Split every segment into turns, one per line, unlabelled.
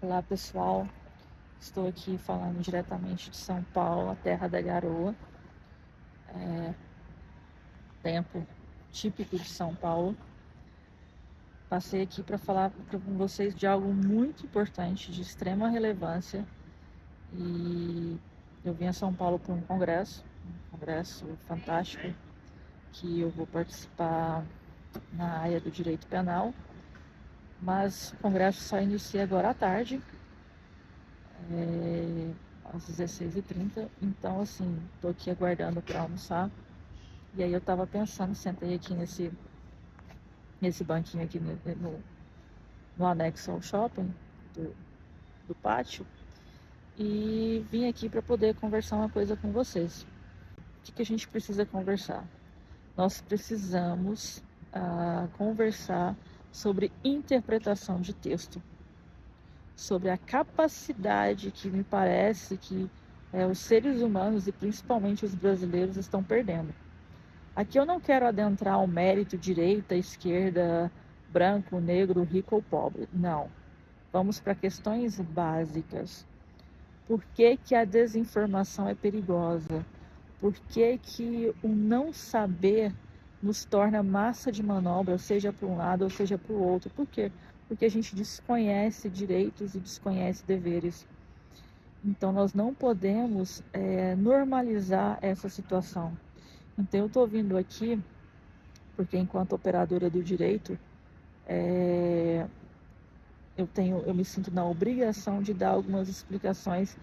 Olá pessoal, estou aqui falando diretamente de São Paulo, a terra da garoa, tempo típico de São Paulo. Passei aqui para falar com vocês de algo muito importante, de extrema relevância, e eu vim a São Paulo para um congresso fantástico, que eu vou participar na área do direito penal, mas o congresso só inicia agora à tarde, às 16h30, então assim, tô aqui aguardando para almoçar. E aí eu tava pensando, sentei aqui nesse banquinho aqui no anexo ao shopping do pátio, e vim aqui para poder conversar uma coisa com vocês. O que a gente precisa conversar? Nós precisamos conversar sobre interpretação de texto, sobre a capacidade que me parece que os seres humanos e principalmente os brasileiros estão perdendo. Aqui eu não quero adentrar ao mérito direita, esquerda, branco, negro, rico ou pobre. Não. Vamos para questões básicas. Por que que a desinformação é perigosa? Por que que o não saber nos torna massa de manobra, seja para um lado ou seja para o outro? Por quê? Porque a gente desconhece direitos e desconhece deveres. Então nós não podemos normalizar essa situação. Então eu estou vindo aqui porque enquanto operadora do direito, eu me sinto na obrigação de dar algumas explicações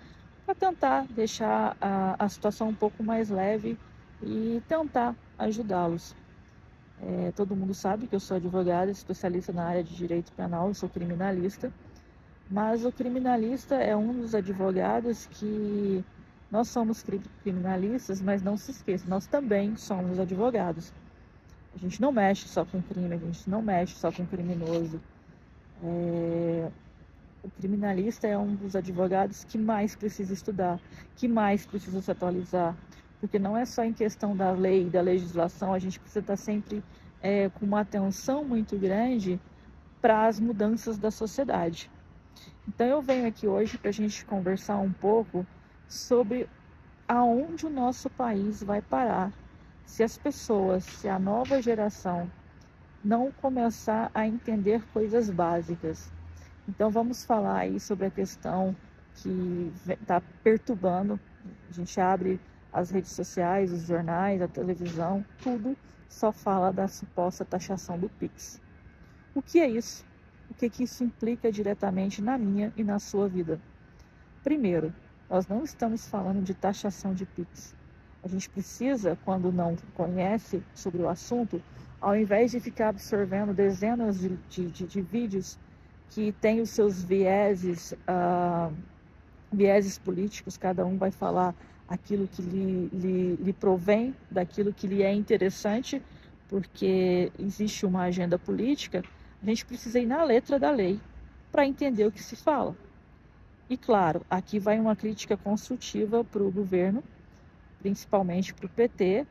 para tentar deixar a situação um pouco mais leve e tentar ajudá-los. Todo mundo sabe que eu sou advogada, especialista na área de direito penal, eu sou criminalista, mas o criminalista é um dos advogados que nós somos criminalistas, mas não se esqueça, nós também somos advogados. A gente não mexe só com crime, a gente não mexe só com criminoso. O criminalista é um dos advogados que mais precisa estudar, que mais precisa se atualizar, porque não é só em questão da lei, da legislação, a gente precisa estar sempre com uma atenção muito grande para as mudanças da sociedade. Então eu venho aqui hoje para a gente conversar um pouco sobre aonde o nosso país vai parar se as pessoas, se a nova geração não começar a entender coisas básicas. Então vamos falar aí sobre a questão que está perturbando. A gente abre as redes sociais, os jornais, a televisão, tudo só fala da suposta taxação do Pix. O que é isso? O que isso implica diretamente na minha e na sua vida? Primeiro, nós não estamos falando de taxação de Pix. A gente precisa, quando não conhece sobre o assunto, ao invés de ficar absorvendo dezenas de vídeos que têm os seus vieses políticos, cada um vai falar aquilo que lhe provém, daquilo que lhe é interessante, porque existe uma agenda política, a gente precisa ir na letra da lei para entender o que se fala. E claro, aqui vai uma crítica construtiva para o governo, principalmente para o PT.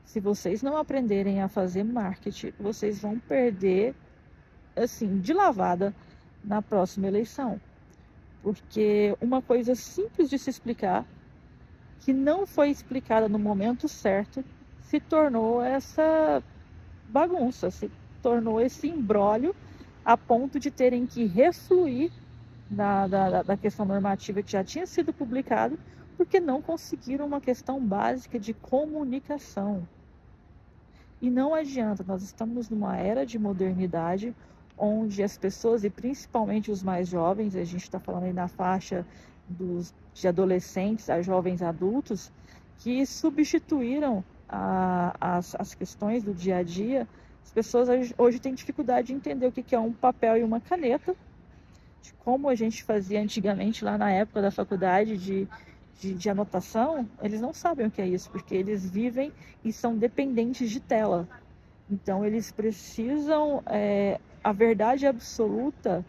Se vocês não aprenderem a fazer marketing, vocês vão perder, assim, de lavada na próxima eleição. Porque uma coisa simples de se explicar, que não foi explicada no momento certo, se tornou essa bagunça, se tornou esse imbróglio a ponto de terem que refluir da questão normativa que já tinha sido publicado, porque não conseguiram uma questão básica de comunicação. E não adianta, nós estamos numa era de modernidade, onde as pessoas, e principalmente os mais jovens, a gente está falando aí na faixa de adolescentes a jovens adultos, que substituíram as questões do dia a dia. As pessoas hoje têm dificuldade de entender o que é um papel e uma caneta, de como a gente fazia antigamente lá na época da faculdade de anotação. Eles não sabem o que é isso, porque eles vivem e são dependentes de tela. Então eles precisam, a verdade absoluta,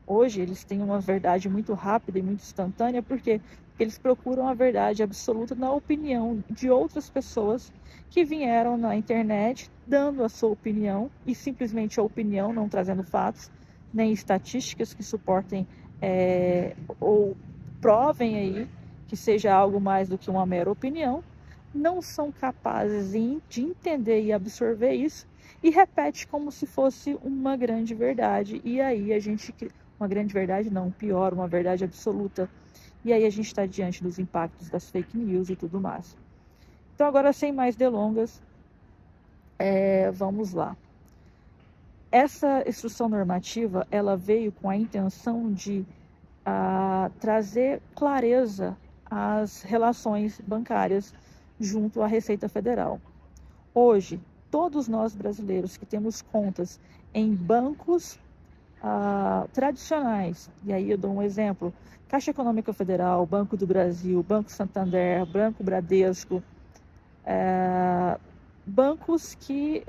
hoje eles têm uma verdade muito rápida e muito instantânea, porque eles procuram a verdade absoluta na opinião de outras pessoas que vieram na internet dando a sua opinião, e simplesmente a opinião, não trazendo fatos, nem estatísticas que suportem ou provem aí que seja algo mais do que uma mera opinião, não são capazes de entender e absorver isso e repete como se fosse uma grande verdade. E aí a gente, uma grande verdade não, pior, uma verdade absoluta. E aí a gente está diante dos impactos das fake news e tudo mais. Então agora, sem mais delongas, vamos lá. Essa instrução normativa, ela veio com a intenção de trazer clareza às relações bancárias junto à Receita Federal. Hoje, todos nós brasileiros que temos contas em bancos tradicionais, e aí eu dou um exemplo, Caixa Econômica Federal, Banco do Brasil, Banco Santander, Banco Bradesco, bancos que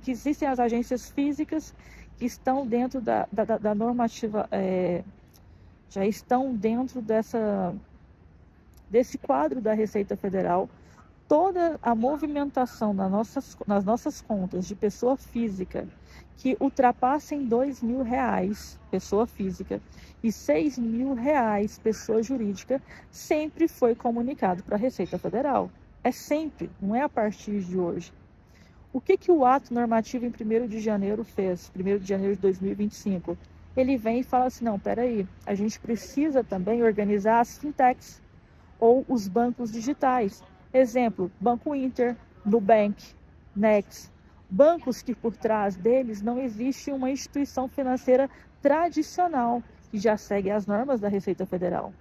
existem as agências físicas que estão dentro da normativa, já estão dentro desse quadro da Receita Federal. Toda a movimentação nas nossas contas de pessoa física que ultrapassem R$2.000, pessoa física, e R$6.000, pessoa jurídica, sempre foi comunicado para a Receita Federal. É sempre, não é a partir de hoje. O que o ato normativo em 1º de janeiro fez, 1º de janeiro de 2025? Ele vem e fala assim, não, peraí, a gente precisa também organizar as fintechs ou os bancos digitais. Exemplo, Banco Inter, Nubank, Next, bancos que por trás deles não existe uma instituição financeira tradicional que já segue as normas da Receita Federal.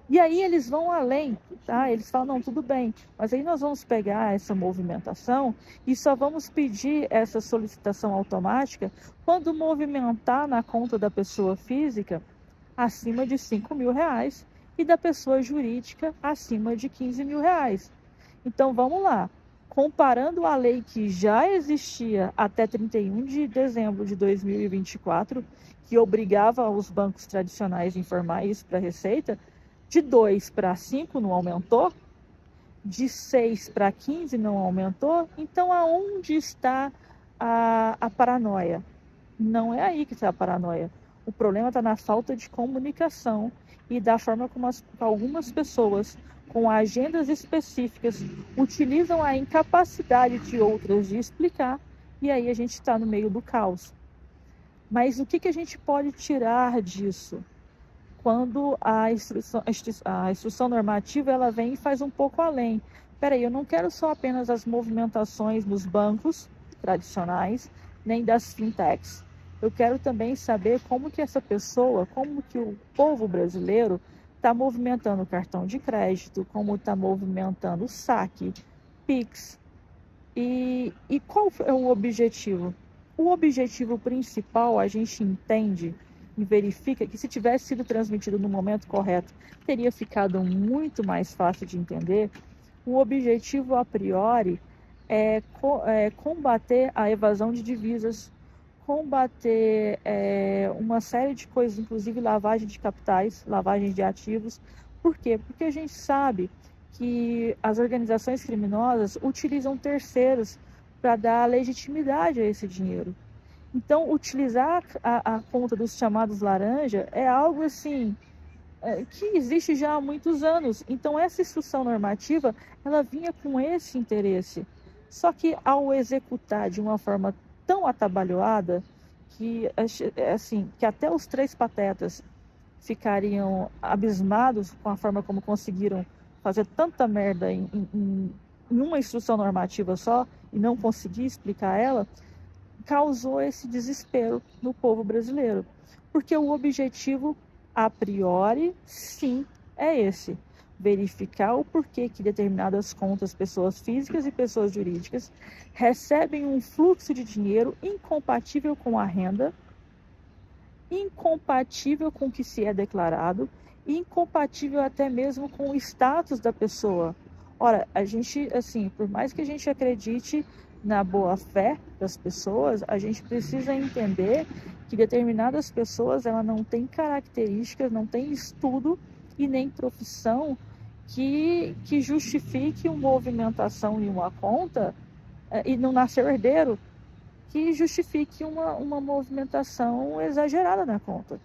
E aí eles vão além, tá? Eles falam, não, tudo bem, mas aí nós vamos pegar essa movimentação e só vamos pedir essa solicitação automática quando movimentar na conta da pessoa física acima de R$5.000 e da pessoa jurídica acima de R$15.000. Então vamos lá, comparando a lei que já existia até 31 de dezembro de 2024, que obrigava os bancos tradicionais a informar isso para a Receita, de 2 para 5 não aumentou, de 6 para 15 não aumentou, então aonde está a paranoia? Não é aí que está a paranoia. O problema está na falta de comunicação e da forma como algumas pessoas com agendas específicas utilizam a incapacidade de outras de explicar, e aí a gente está no meio do caos. Mas o que a gente pode tirar disso? Quando a instrução normativa ela vem e faz um pouco além. Peraí, eu não quero só apenas as movimentações nos bancos tradicionais, nem das fintechs. Eu quero também saber como que essa pessoa, como que o povo brasileiro está movimentando o cartão de crédito, como está movimentando o saque, Pix. E qual é o objetivo? O objetivo principal, a gente entende e verifica que se tivesse sido transmitido no momento correto, teria ficado muito mais fácil de entender. O objetivo a priori é combater a evasão de divisas, combater uma série de coisas, inclusive lavagem de capitais, lavagem de ativos. Por quê? Porque a gente sabe que as organizações criminosas utilizam terceiros para dar legitimidade a esse dinheiro. Então, utilizar a conta dos chamados laranja é algo assim que existe já há muitos anos. Então, essa instrução normativa, ela vinha com esse interesse. Só que ao executar de uma forma tão atabalhoada que, assim, que até os 3 patetas ficariam abismados com a forma como conseguiram fazer tanta merda em uma instrução normativa só e não conseguir explicar ela, causou esse desespero no povo brasileiro. Porque o objetivo, a priori, sim, é esse: verificar o porquê que determinadas contas, pessoas físicas e pessoas jurídicas, recebem um fluxo de dinheiro incompatível com a renda, incompatível com o que se é declarado, incompatível até mesmo com o status da pessoa. Ora, a gente, assim, por mais que a gente acredite na boa-fé das pessoas, a gente precisa entender que determinadas pessoas ela não têm características, não têm estudo e nem profissão que justifique uma movimentação em uma conta e não nasceu herdeiro, que justifique uma movimentação exagerada na conta.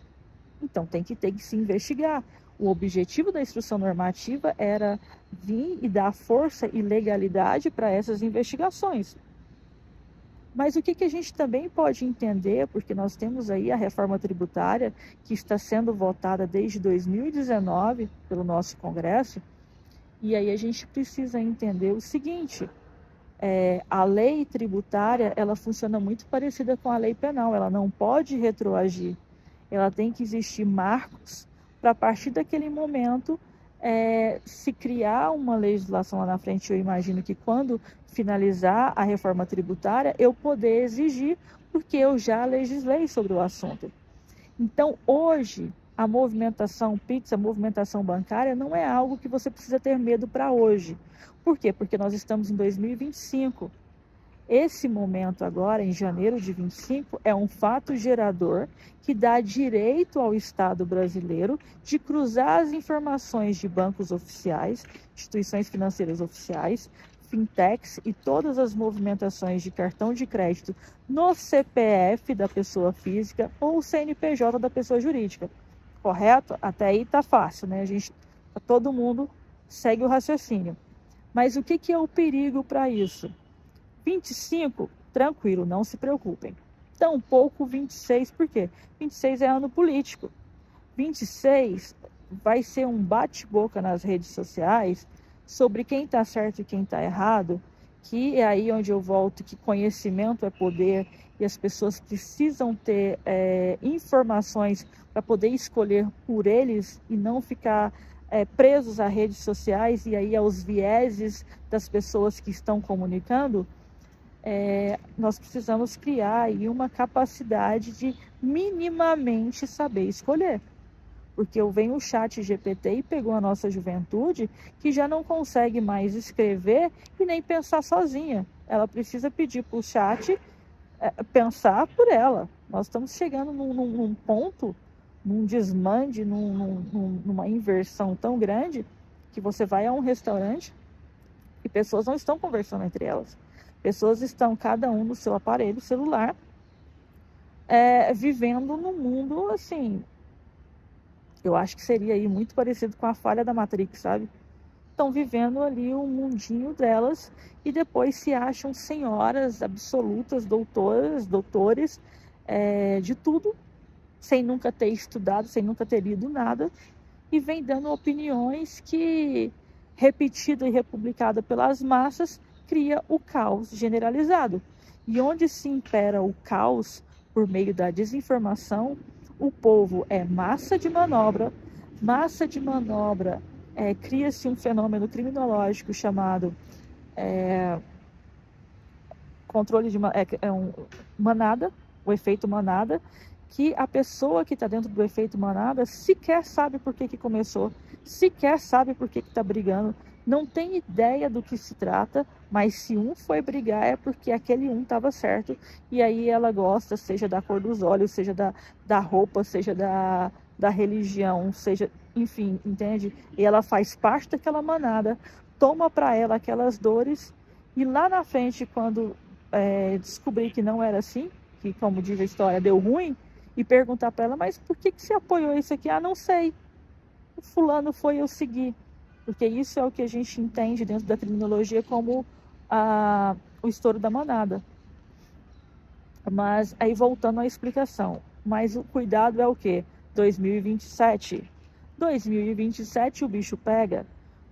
Então tem que se investigar. O objetivo da instrução normativa era vir e dar força e legalidade para essas investigações. Mas o que a gente também pode entender, porque nós temos aí a reforma tributária que está sendo votada desde 2019 pelo nosso Congresso, e aí a gente precisa entender o seguinte: a lei tributária ela funciona muito parecida com a lei penal, ela não pode retroagir, ela tem que existir marcos para a partir daquele momento se criar uma legislação lá na frente. Eu imagino que quando finalizar a reforma tributária, eu poder exigir, porque eu já legislei sobre o assunto. Então, hoje, a movimentação Pix, a movimentação bancária, não é algo que você precisa ter medo para hoje. Por quê? Porque nós estamos em 2025. Esse momento agora, em janeiro de 25, é um fato gerador que dá direito ao Estado brasileiro de cruzar as informações de bancos oficiais, instituições financeiras oficiais, fintechs e todas as movimentações de cartão de crédito no CPF da pessoa física ou CNPJ da pessoa jurídica. Correto? Até aí tá fácil, né? Todo mundo segue o raciocínio. Mas o que é o perigo para isso? 25, tranquilo, não se preocupem. Tampouco 26, por quê? 26 é ano político. 26 vai ser um bate-boca nas redes sociais sobre quem está certo e quem está errado, que é aí onde eu volto, que conhecimento é poder e as pessoas precisam ter informações para poder escolher por eles e não ficar presos a redes sociais e aí aos vieses das pessoas que estão comunicando. Nós precisamos criar aí uma capacidade de minimamente saber escolher. Porque vem o chat GPT e pegou a nossa juventude que já não consegue mais escrever e nem pensar sozinha. Ela precisa pedir para o chat pensar por ela. Nós estamos chegando num ponto, num desmande, numa inversão tão grande que você vai a um restaurante e pessoas não estão conversando entre elas. Pessoas estão, cada um no seu aparelho celular, vivendo num mundo, assim, eu acho que seria aí muito parecido com a falha da Matrix, sabe? Estão vivendo ali o mundinho delas e depois se acham senhoras absolutas, doutoras, doutores, de tudo, sem nunca ter estudado, sem nunca ter lido nada, e vem dando opiniões que, repetida e republicada pelas massas, cria o caos generalizado. E onde se impera o caos por meio da desinformação, o povo é massa de manobra. Massa de manobra, cria-se um fenômeno criminológico chamado controle de manada, o efeito manada, que a pessoa que está dentro do efeito manada sequer sabe por que começou, sequer sabe por que está brigando, não tem ideia do que se trata, mas se um foi brigar é porque aquele um estava certo, e aí ela gosta, seja da cor dos olhos, seja da roupa, seja da religião, seja, enfim, entende? E ela faz parte daquela manada, toma para ela aquelas dores, e lá na frente, quando descobrir que não era assim, que, como diz a história, deu ruim, e perguntar para ela, mas por que você apoiou isso aqui? Ah, não sei. O fulano foi, eu segui. Porque isso é o que a gente entende dentro da criminologia como o estouro da manada. Mas aí voltando à explicação, mas o cuidado é o quê? 2027. 2027 o bicho pega,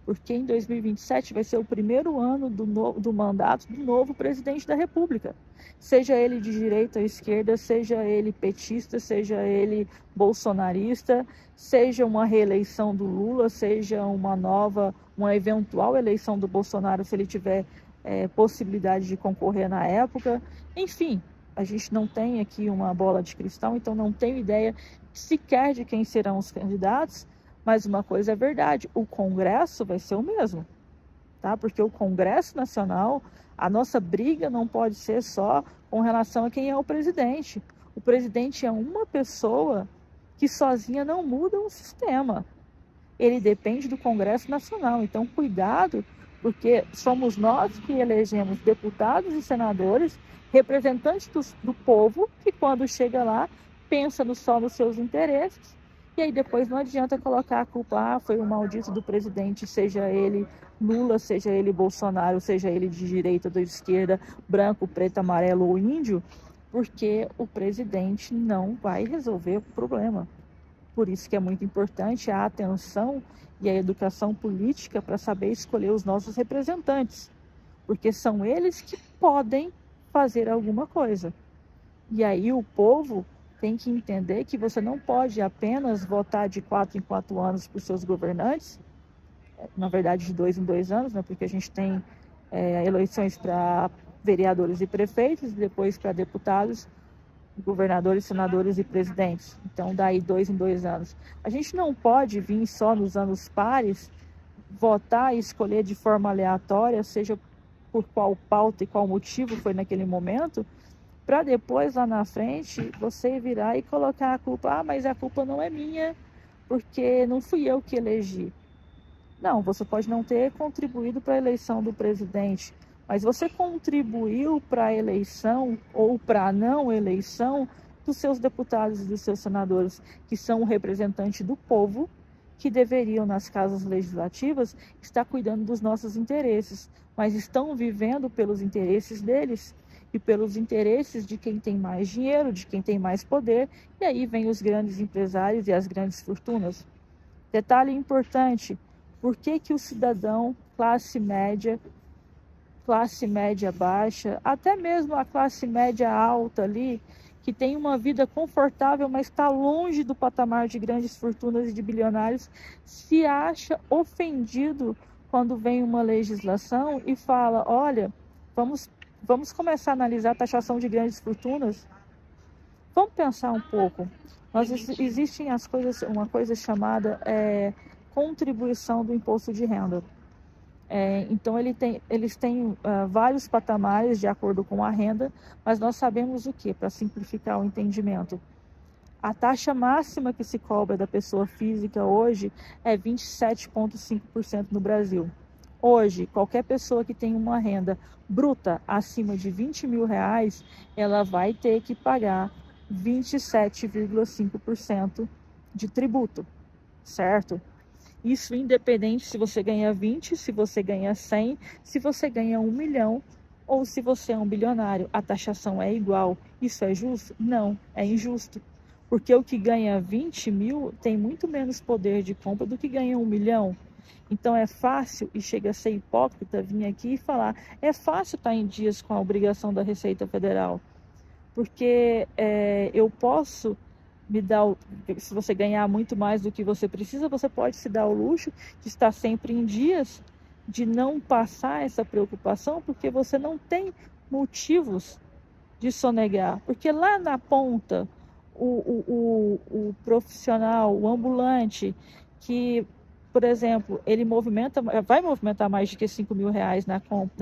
porque em 2027 vai ser o primeiro ano do mandato do novo presidente da República. Seja ele de direita ou esquerda, seja ele petista, seja ele bolsonarista, seja uma reeleição do Lula, seja uma eventual eleição do Bolsonaro, se ele tiver possibilidade de concorrer na época. Enfim, a gente não tem aqui uma bola de cristal, então não tenho ideia sequer de quem serão os candidatos, mas uma coisa é verdade, o Congresso vai ser o mesmo, tá? Porque o Congresso Nacional, a nossa briga não pode ser só com relação a quem é o presidente. O presidente é uma pessoa que sozinha não muda um sistema. Ele depende do Congresso Nacional, então cuidado, porque somos nós que elegemos deputados e senadores, representantes do povo, que quando chega lá, pensa só nos seus interesses E aí depois não adianta colocar a culpa, foi o maldito do presidente, seja ele Lula, seja ele Bolsonaro, seja ele de direita ou de esquerda, branco, preto, amarelo ou índio, porque o presidente não vai resolver o problema. Por isso que é muito importante a atenção e a educação política para saber escolher os nossos representantes, porque são eles que podem fazer alguma coisa. E aí o povo tem que entender que você não pode apenas votar de 4 em 4 anos para os seus governantes, na verdade de 2 em 2 anos, né? Porque a gente tem eleições para vereadores e prefeitos, e depois para deputados, governadores, senadores e presidentes. Então, daí 2 em 2 anos. A gente não pode vir só nos anos pares, votar e escolher de forma aleatória, seja por qual pauta e qual motivo foi naquele momento, para depois, lá na frente, você virar e colocar a culpa, mas a culpa não é minha, porque não fui eu que elegi. Não, você pode não ter contribuído para a eleição do presidente, mas você contribuiu para a eleição ou para a não eleição dos seus deputados e dos seus senadores, que são o representante do povo, que deveriam, nas casas legislativas, estar cuidando dos nossos interesses, mas estão vivendo pelos interesses deles e pelos interesses de quem tem mais dinheiro, de quem tem mais poder, e aí vem os grandes empresários e as grandes fortunas. Detalhe importante, por que que o cidadão classe média baixa, até mesmo a classe média alta ali, que tem uma vida confortável, mas está longe do patamar de grandes fortunas e de bilionários, se acha ofendido quando vem uma legislação e fala, olha, vamos começar a analisar a taxação de grandes fortunas? Vamos pensar um pouco. Existem uma coisa chamada contribuição do imposto de renda. Então eles têm vários patamares de acordo com a renda, mas nós sabemos o que, para simplificar o entendimento. A taxa máxima que se cobra da pessoa física hoje é 27,5% no Brasil. Hoje, qualquer pessoa que tem uma renda bruta acima de 20 mil reais, ela vai ter que pagar 27,5% de tributo, certo? Isso independente se você ganha 20, se você ganha 100, se você ganha 1 milhão ou se você é um bilionário. A taxação é igual. Isso é justo? Não, é injusto. Porque o que ganha 20 mil tem muito menos poder de compra do que ganha 1 milhão. Então é fácil, e chega a ser hipócrita, vir aqui e falar, é fácil estar em dias com a obrigação da Receita Federal. Porque eu posso se você ganhar muito mais do que você precisa, você pode se dar o luxo de estar sempre em dias, de não passar essa preocupação, porque você não tem motivos de sonegar. Porque lá na ponta, o profissional, o ambulante, que, por exemplo, ele vai movimentar mais de que 5 mil reais na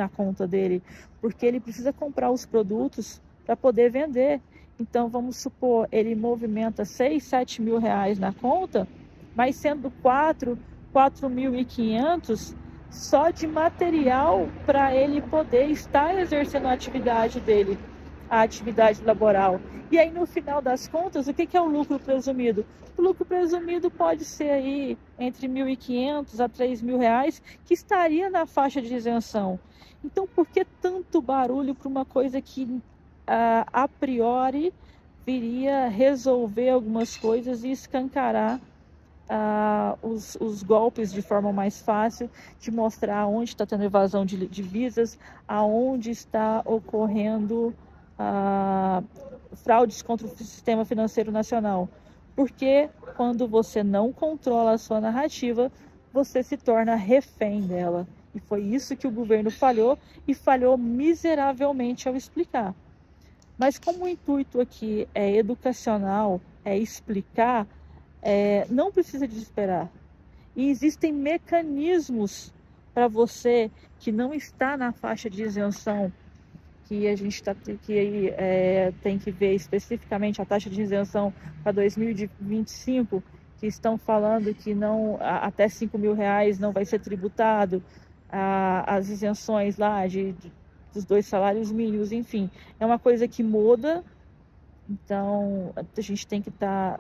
conta dele, porque ele precisa comprar os produtos para poder vender. Então, vamos supor, ele movimenta 6, 7 mil reais na conta, mas sendo 4.500 só de material para ele poder estar exercendo a atividade dele, a atividade laboral. E aí, no final das contas, o que é o lucro presumido? O lucro presumido pode ser aí entre 1.500 a 3.000 reais, que estaria na faixa de isenção. Então, por que tanto barulho para uma coisa que a priori viria resolver algumas coisas e escancarar os golpes de forma mais fácil, de mostrar onde está tendo evasão de divisas, aonde está ocorrendo fraudes contra o sistema financeiro nacional. Porque quando você não controla a sua narrativa, você se torna refém dela. E foi isso que o governo falhou, e falhou miseravelmente ao explicar. Mas como o intuito aqui é educacional, é explicar, não precisa desesperar. E existem mecanismos para você que não está na faixa de isenção, que a gente tem que ver especificamente a taxa de isenção para 2025, que estão falando que não, até 5 mil reais não vai ser tributado, as isenções lá dos 2 salários mínimos, enfim, é uma coisa que muda, Então, a gente tem que estar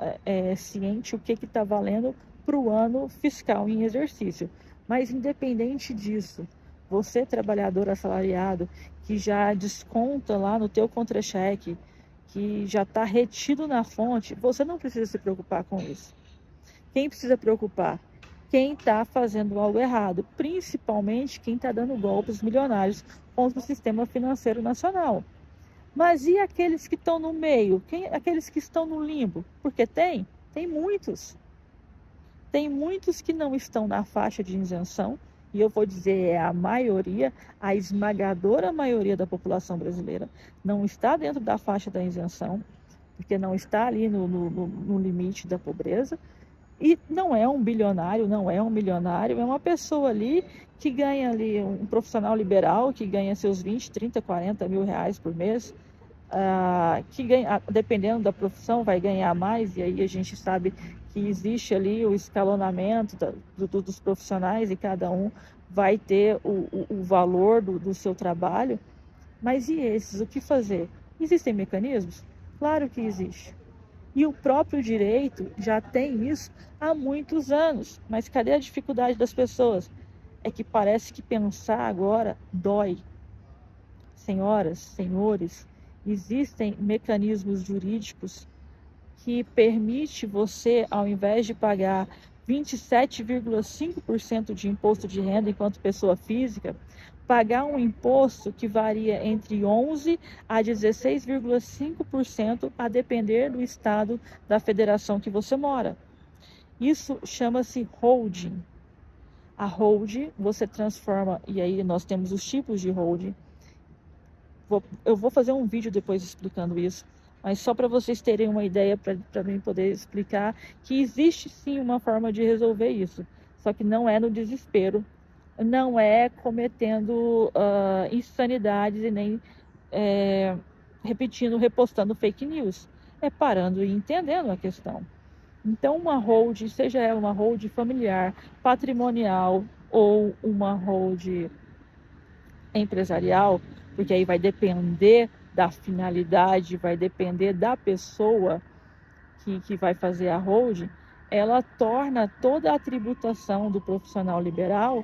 ciente o que está valendo para o ano fiscal em exercício. Mas, independente disso, você, trabalhador assalariado, que já desconta lá no teu contra-cheque, que já está retido na fonte, você não precisa se preocupar com isso. Quem precisa preocupar? Quem está fazendo algo errado, principalmente quem está dando golpes milionários contra o sistema financeiro nacional. Mas e aqueles que estão no meio? Aqueles que estão no limbo? Porque tem muitos. Tem muitos que não estão na faixa de isenção, e eu vou dizer é a maioria, a esmagadora maioria da população brasileira não está dentro da faixa da isenção, porque não está ali no limite da pobreza. E não é um bilionário, não é um milionário, é uma pessoa ali que ganha ali, um profissional liberal que ganha seus 20, 30, 40 mil reais por mês, que ganha, dependendo da profissão, vai ganhar mais, e aí a gente sabe que existe ali o escalonamento dos profissionais e cada um vai ter o valor do seu trabalho. Mas e esses, o que fazer? Existem mecanismos? Claro que existe. E o próprio direito já tem isso há muitos anos. Mas cadê a dificuldade das pessoas? É que parece que pensar agora dói. Senhoras, senhores, existem mecanismos jurídicos que permite você, ao invés de pagar 27,5% de imposto de renda enquanto pessoa física, pagar um imposto que varia entre 11% a 16,5%, a depender do estado da federação que você mora. Isso chama-se holding. A holding você transforma, e aí nós temos os tipos de holding. Eu vou fazer um vídeo depois explicando isso, mas só para vocês terem uma ideia, para mim poder explicar que existe sim uma forma de resolver isso, só que não é no desespero, não é cometendo insanidades e nem repostando fake news, é parando e entendendo a questão. Então, uma hold, seja ela uma hold familiar, patrimonial ou uma hold empresarial, porque aí vai depender da finalidade, vai depender da pessoa que vai fazer a hold, ela torna toda a tributação do profissional liberal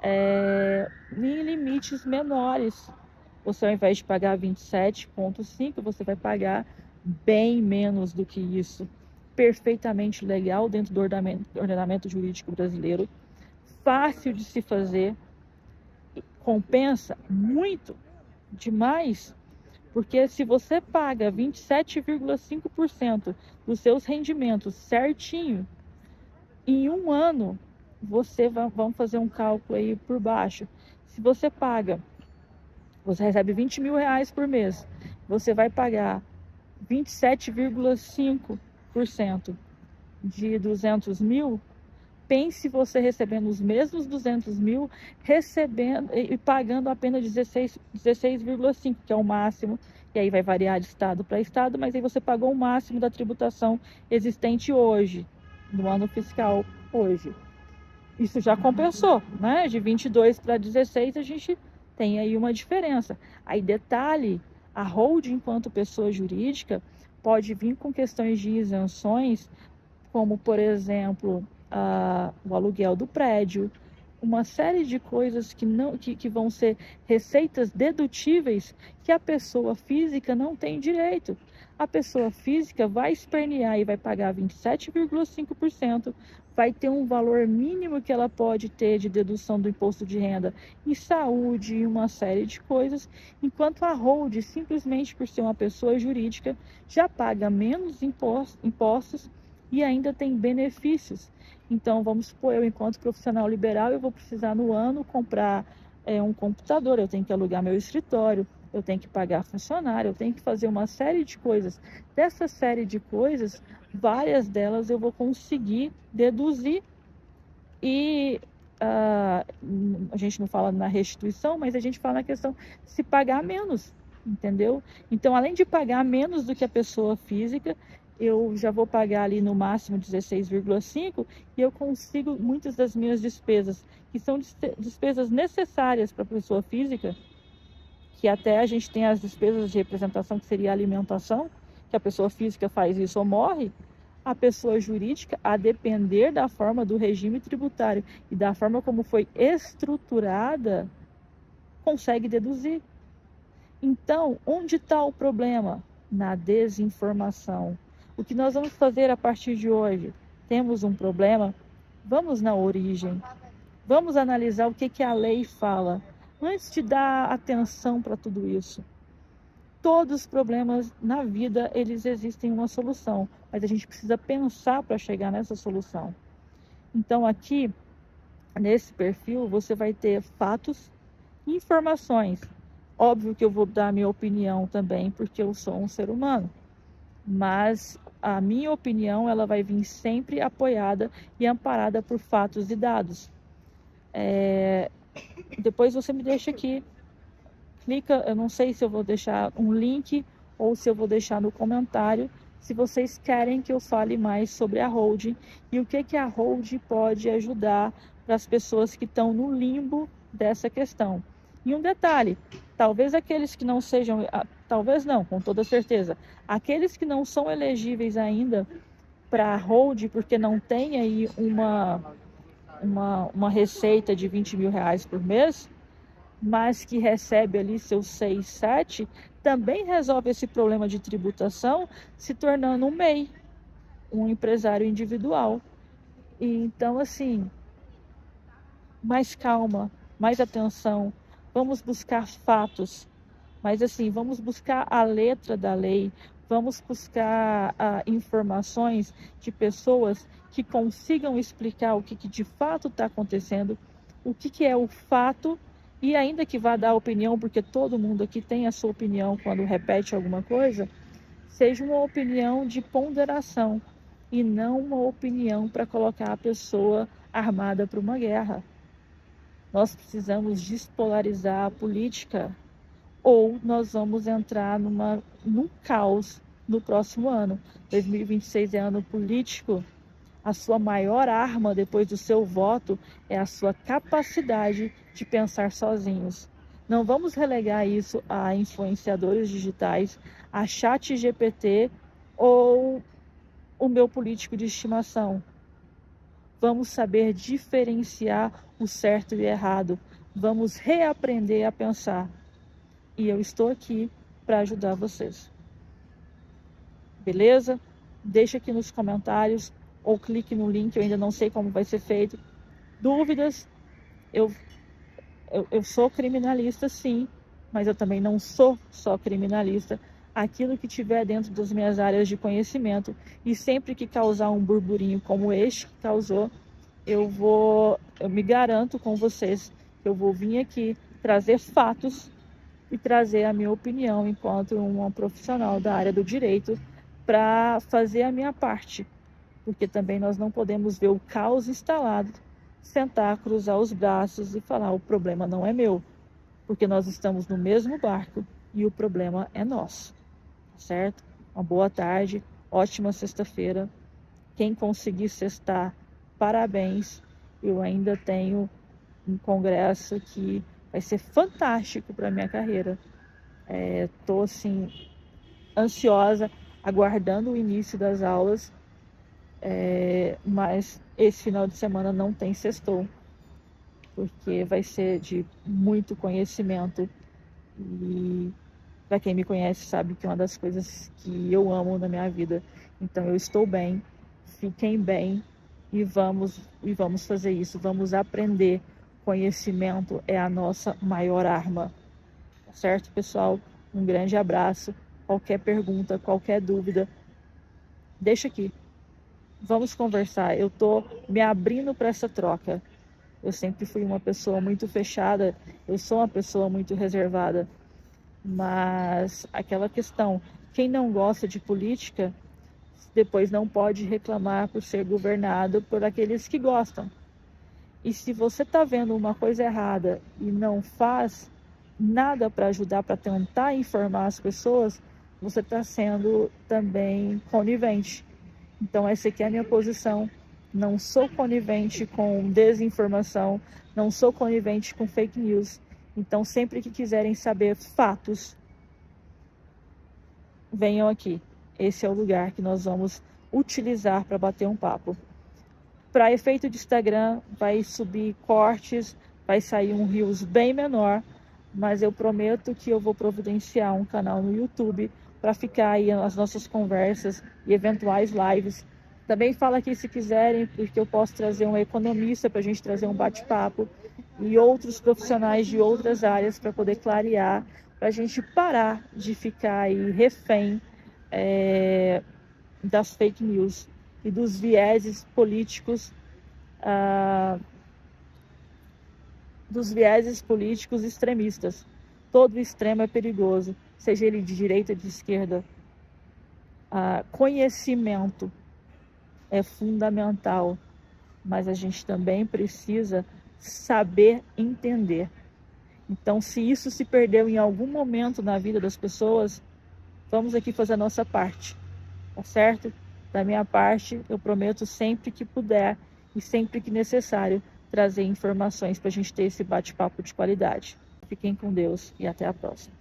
em limites menores. Você, ao invés de pagar 27,5%, você vai pagar bem menos do que isso. Perfeitamente legal dentro do ordenamento jurídico brasileiro, fácil de se fazer, compensa muito, demais, porque se você paga 27,5% dos seus rendimentos certinho, em um ano, vamos fazer um cálculo aí por baixo, se você recebe 20 mil reais por mês, você vai pagar 27,5% de 200 mil, pense você recebendo os mesmos 200 mil, recebendo e pagando apenas 16,5%, que é o máximo, e aí vai variar de estado para estado, mas aí você pagou o máximo da tributação existente hoje, no ano fiscal hoje. Isso já compensou, né? De 22 para 16 a gente tem aí uma diferença. Aí detalhe, a holding enquanto pessoa jurídica pode vir com questões de isenções, como por exemplo, o aluguel do prédio, uma série de coisas que vão ser receitas dedutíveis que a pessoa física não tem direito. A pessoa física vai espernear e vai pagar 27,5%, vai ter um valor mínimo que ela pode ter de dedução do imposto de renda em saúde e uma série de coisas, enquanto a hold, simplesmente por ser uma pessoa jurídica, já paga menos impostos e ainda tem benefícios. Então, vamos supor, eu enquanto profissional liberal, eu vou precisar no ano comprar um computador, eu tenho que alugar meu escritório, eu tenho que pagar funcionário, eu tenho que fazer uma série de coisas. Dessa série de coisas, várias delas eu vou conseguir deduzir e a gente não fala na restituição, mas a gente fala na questão de se pagar menos, entendeu? Então, além de pagar menos do que a pessoa física, eu já vou pagar ali no máximo 16,5% e eu consigo muitas das minhas despesas, que são despesas necessárias para a pessoa física, que até a gente tem as despesas de representação, que seria a alimentação, que a pessoa física faz isso ou morre, a pessoa jurídica, a depender da forma do regime tributário e da forma como foi estruturada, consegue deduzir. Então, onde está o problema? Na desinformação. O que nós vamos fazer a partir de hoje? Temos um problema? Vamos na origem. Vamos analisar o que a lei fala, antes de dar atenção para tudo isso. Todos os problemas na vida, eles existem uma solução, mas a gente precisa pensar para chegar nessa solução. Então aqui, nesse perfil, você vai ter fatos e informações. Óbvio que eu vou dar a minha opinião também, porque eu sou um ser humano. Mas a minha opinião, ela vai vir sempre apoiada e amparada por fatos e dados. Depois você me deixa aqui, clica, eu não sei se eu vou deixar um link ou se eu vou deixar no comentário, se vocês querem que eu fale mais sobre a holding e o que a holding pode ajudar para as pessoas que estão no limbo dessa questão. E um detalhe, talvez aqueles que não sejam, talvez não, com toda certeza, aqueles que não são elegíveis ainda para holding, porque não tem aí uma receita de 20 mil reais por mês, mas que recebe ali seus 6, 7, também resolve esse problema de tributação se tornando um MEI, um empresário individual. E então, assim, mais calma, mais atenção, vamos buscar fatos, mas assim, vamos buscar a letra da lei, vamos buscar informações de pessoas que consigam explicar o que de fato está acontecendo, o que é o fato, e ainda que vá dar opinião, porque todo mundo aqui tem a sua opinião quando repete alguma coisa, seja uma opinião de ponderação e não uma opinião para colocar a pessoa armada para uma guerra. Nós precisamos despolarizar a política ou nós vamos entrar num caos no próximo ano. 2026 é ano político. A sua maior arma depois do seu voto é a sua capacidade de pensar sozinhos. Não vamos relegar isso a influenciadores digitais, a ChatGPT ou o meu político de estimação. Vamos saber diferenciar o certo e o errado. Vamos reaprender a pensar. E eu estou aqui para ajudar vocês. Beleza? Deixa aqui nos comentários ou clique no link, eu ainda não sei como vai ser feito. Dúvidas? Eu sou criminalista, sim, mas eu também não sou só criminalista. Aquilo que tiver dentro das minhas áreas de conhecimento e sempre que causar um burburinho como este que causou, eu me garanto com vocês que eu vou vir aqui trazer fatos e trazer a minha opinião enquanto uma profissional da área do direito para fazer a minha parte, porque também nós não podemos ver o caos instalado, sentar, cruzar os braços e falar o problema não é meu, porque nós estamos no mesmo barco e o problema é nosso, certo? Uma boa tarde, ótima sexta-feira. Quem conseguir sextar, parabéns. Eu ainda tenho um congresso que vai ser fantástico para minha carreira. Estou assim ansiosa, aguardando o início das aulas, mas esse final de semana não tem sextou, porque vai ser de muito conhecimento e para quem me conhece sabe que é uma das coisas que eu amo na minha vida. Então eu estou bem, fiquem bem e vamos fazer isso, vamos aprender. Conhecimento é a nossa maior arma. Certo, pessoal? Um grande abraço. Qualquer pergunta, qualquer dúvida, deixa aqui. Vamos conversar. Eu tô me abrindo para essa troca. Eu sempre fui uma pessoa muito fechada, eu sou uma pessoa muito reservada. Mas aquela questão, quem não gosta de política, depois não pode reclamar por ser governado por aqueles que gostam. E se você está vendo uma coisa errada e não faz nada para ajudar, para tentar informar as pessoas, você está sendo também conivente. Então essa aqui é a minha posição. Não sou conivente com desinformação, não sou conivente com fake news. Então sempre que quiserem saber fatos, venham aqui. esse é o lugar que nós vamos utilizar para bater um papo. Para efeito de Instagram, vai subir cortes, vai sair um Reels bem menor, mas eu prometo que eu vou providenciar um canal no YouTube para ficar aí as nossas conversas e eventuais lives. Também fala aqui se quiserem, porque eu posso trazer um economista para a gente trazer um bate-papo e outros profissionais de outras áreas para poder clarear, para a gente parar de ficar aí refém das fake news e dos vieses políticos, extremistas. Todo extremo é perigoso, seja ele de direita ou de esquerda. Conhecimento é fundamental, mas a gente também precisa saber entender. Então, se isso se perdeu em algum momento na vida das pessoas, vamos aqui fazer a nossa parte, tá certo? Da minha parte, eu prometo sempre que puder e sempre que necessário trazer informações para a gente ter esse bate-papo de qualidade. Fiquem com Deus e até a próxima.